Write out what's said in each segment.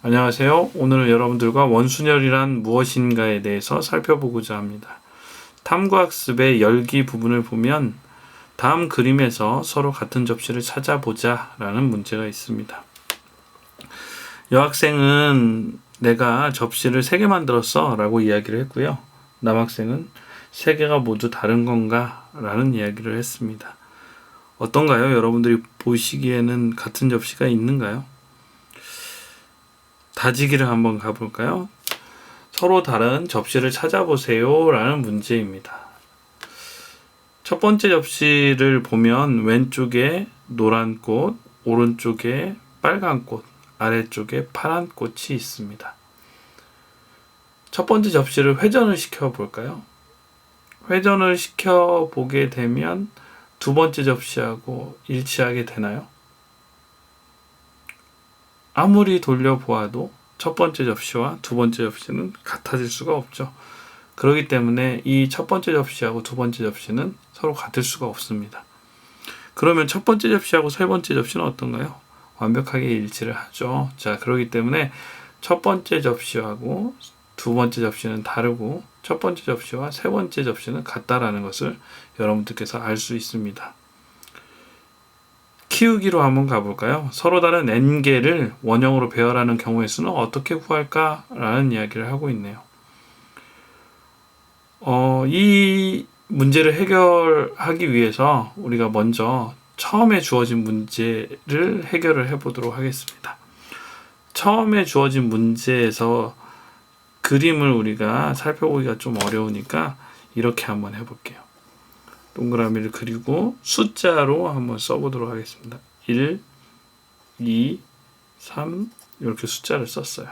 안녕하세요. 오늘은 여러분들과 원순열이란 무엇인가에 대해서 살펴보고자 합니다. 탐구학습의 열기 부분을 보면 다음 그림에서 서로 같은 접시를 찾아보자 라는 문제가 있습니다. 여학생은 내가 접시를 3개 만들었어 라고 이야기를 했고요. 남학생은 3개가 모두 다른 건가 라는 이야기를 했습니다. 어떤가요? 여러분들이 보시기에는 같은 접시가 있는가요? 다지기를 한번 가볼까요? 서로 다른 접시를 찾아보세요 라는 문제입니다. 첫 번째 접시를 보면 왼쪽에 노란 꽃, 오른쪽에 빨간 꽃, 아래쪽에 파란 꽃이 있습니다. 첫 번째 접시를 회전을 시켜 볼까요? 회전을 시켜 보게 되면 두 번째 접시하고 일치하게 되나요? 아무리 돌려보아도 첫 번째 접시와 두 번째 접시는 같아질 수가 없죠. 그렇기 때문에 이 첫 번째 접시하고 두 번째 접시는 서로 같을 수가 없습니다. 그러면 첫 번째 접시하고 세 번째 접시는 어떤가요? 완벽하게 일치를 하죠. 자, 그렇기 때문에 첫 번째 접시하고 두 번째 접시는 다르고 첫 번째 접시와 세 번째 접시는 같다라는 것을 여러분들께서 알 수 있습니다. 키우기로 한번 가볼까요? 서로 다른 n개를 원형으로 배열하는 경우의 수는 어떻게 구할까? 라는 이야기를 하고 있네요. 이 문제를 해결하기 위해서 우리가 먼저 처음에 주어진 문제를 해결을 해보도록 하겠습니다. 처음에 주어진 문제에서 그림을 우리가 살펴보기가 좀 어려우니까 이렇게 한번 해볼게요. 동그라미를 그리고 숫자로 한번 써보도록 하겠습니다. 1, 2, 3 이렇게 숫자를 썼어요.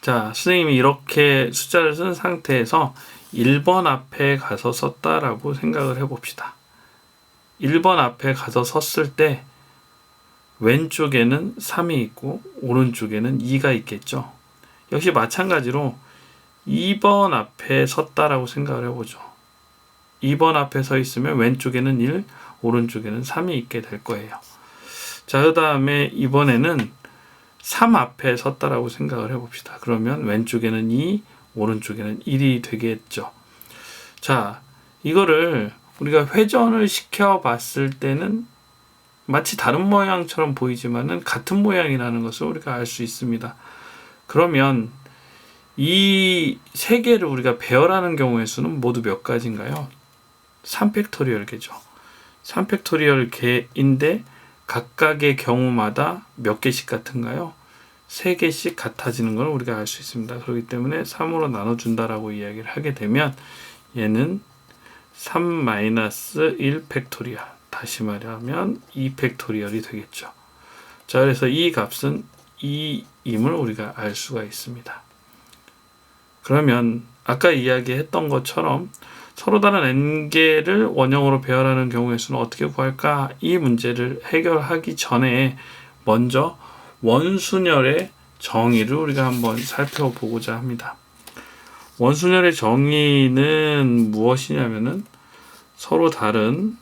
자, 선생님이 이렇게 숫자를 쓴 상태에서 1번 앞에 가서 섰다라고 생각을 해봅시다. 1번 앞에 가서 섰을 때 왼쪽에는 3이 있고 오른쪽에는 2가 있겠죠. 역시 마찬가지로 2번 앞에 섰다라고 생각을 해보죠. 2번 앞에 서 있으면 왼쪽에는 1, 오른쪽에는 3이 있게 될 거예요. 자, 그 다음에 이번에는 3 앞에 섰다라고 생각을 해봅시다. 그러면 왼쪽에는 2, 오른쪽에는 1이 되겠죠. 자, 이거를 우리가 회전을 시켜 봤을 때는 마치 다른 모양처럼 보이지만은 같은 모양이라는 것을 우리가 알 수 있습니다. 그러면 이 세 개를 우리가 배열하는 경우의 수는 모두 몇 가지인가요? 3팩토리얼 개죠. 3팩토리얼 개인데 각각의 경우마다 몇 개씩 같은가요? 3개씩 같아지는 걸 우리가 알 수 있습니다. 그렇기 때문에 3으로 나눠준다라고 이야기를 하게 되면 얘는 3-1 팩토리얼, 다시 말하면 2 팩토리얼이 되겠죠. 자, 그래서 이 값은 2임을 우리가 알 수가 있습니다. 그러면 아까 이야기했던 것처럼 서로 다른 n개를 원형으로 배열하는 경우의 수는 어떻게 구할까? 이 문제를 해결하기 전에 먼저 원순열의 정의를 우리가 한번 살펴보고자 합니다. 원순열의 정의는 무엇이냐면은 서로 다른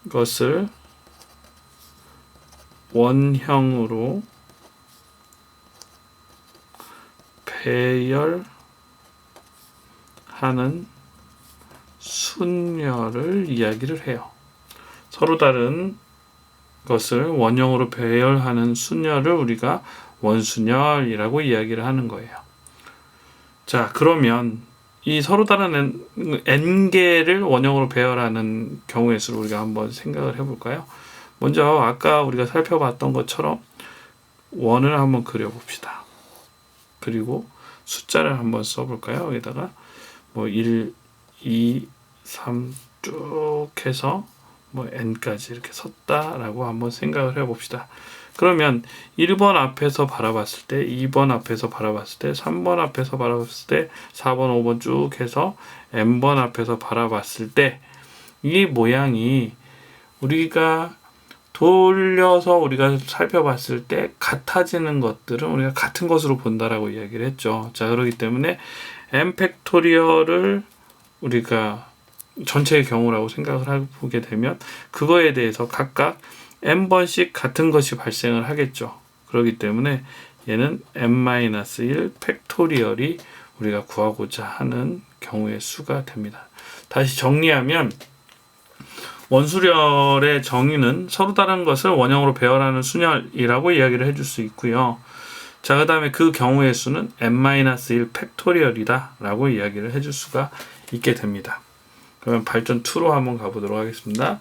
것을 원형으로 배열하는 순열을 이야기를 해요. 서로 다른 것을 원형으로 배열하는 순열을 우리가 원순열이라고 이야기를 하는 거예요. 자, 그러면 이 서로 다른 n개를 원형으로 배열하는 경우의 수를 우리가 한번 생각을 해볼까요? 먼저 아까 우리가 살펴봤던 것처럼 원을 한번 그려봅시다. 그리고 숫자를 한번 써볼까요? 여기다가 1, 2, 3 쭉 해서 n까지 이렇게 섰다라고 한번 생각을 해봅시다. 그러면 1번 앞에서 바라봤을 때, 2번 앞에서 바라봤을 때, 3번 앞에서 바라봤을 때, 4번, 5번 쭉 해서 n번 앞에서 바라봤을 때 이 모양이 우리가 돌려서 우리가 살펴봤을 때 같아지는 것들은 우리가 같은 것으로 본다라고 이야기를 했죠. 자, 그렇기 때문에 n 팩토리얼을 우리가 전체의 경우라고 생각을 해보게 되면 그거에 대해서 각각 n번씩 같은 것이 발생을 하겠죠. 그렇기 때문에 얘는 n-1 팩토리얼이 우리가 구하고자 하는 경우의 수가 됩니다. 다시 정리하면 원수열의 정의는 서로 다른 것을 원형으로 배열하는 순열이라고 이야기를 해줄 수 있고요. 자, 그 다음에 그 경우의 수는 n-1 팩토리얼이다 라고 이야기를 해줄 수가 있게 됩니다. 그러면 발전 2로 한번 가보도록 하겠습니다.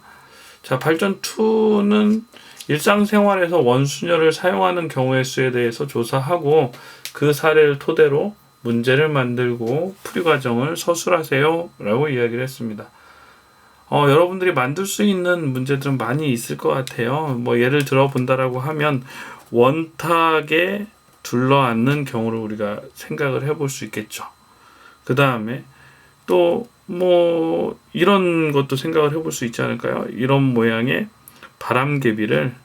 자, 발전 2는 일상생활에서 원순열을 사용하는 경우의 수에 대해서 조사하고 그 사례를 토대로 문제를 만들고 풀이 과정을 서술하세요 라고 이야기를 했습니다. 여러분들이 만들 수 있는 문제들은 많이 있을 것 같아요. 뭐 예를 들어 본다라고 하면 원탁에 둘러앉는 경우를 우리가 생각을 해볼 수 있겠죠. 그 다음에 또 뭐 이런 것도 생각을 해볼 수 있지 않을까요? 이런 모양의 바람개비를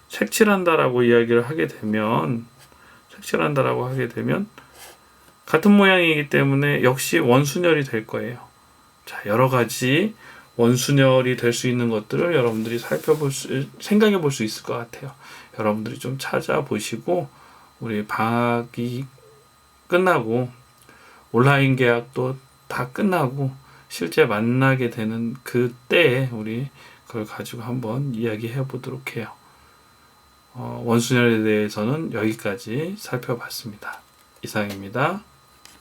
색칠한다라고 이야기를 하게 되면 같은 모양이기 때문에 역시 원순열이 될 거예요. 자, 여러 가지 원순열이 될 수 있는 것들을 여러분들이 생각해 볼 수 있을 것 같아요. 여러분들이 좀 찾아보시고 우리 방학이 끝나고 온라인 계약도 다 끝나고 실제 만나게 되는 그때에 우리 그걸 가지고 한번 이야기해 보도록 해요. 원순열에 대해서는 여기까지 살펴봤습니다. 이상입니다.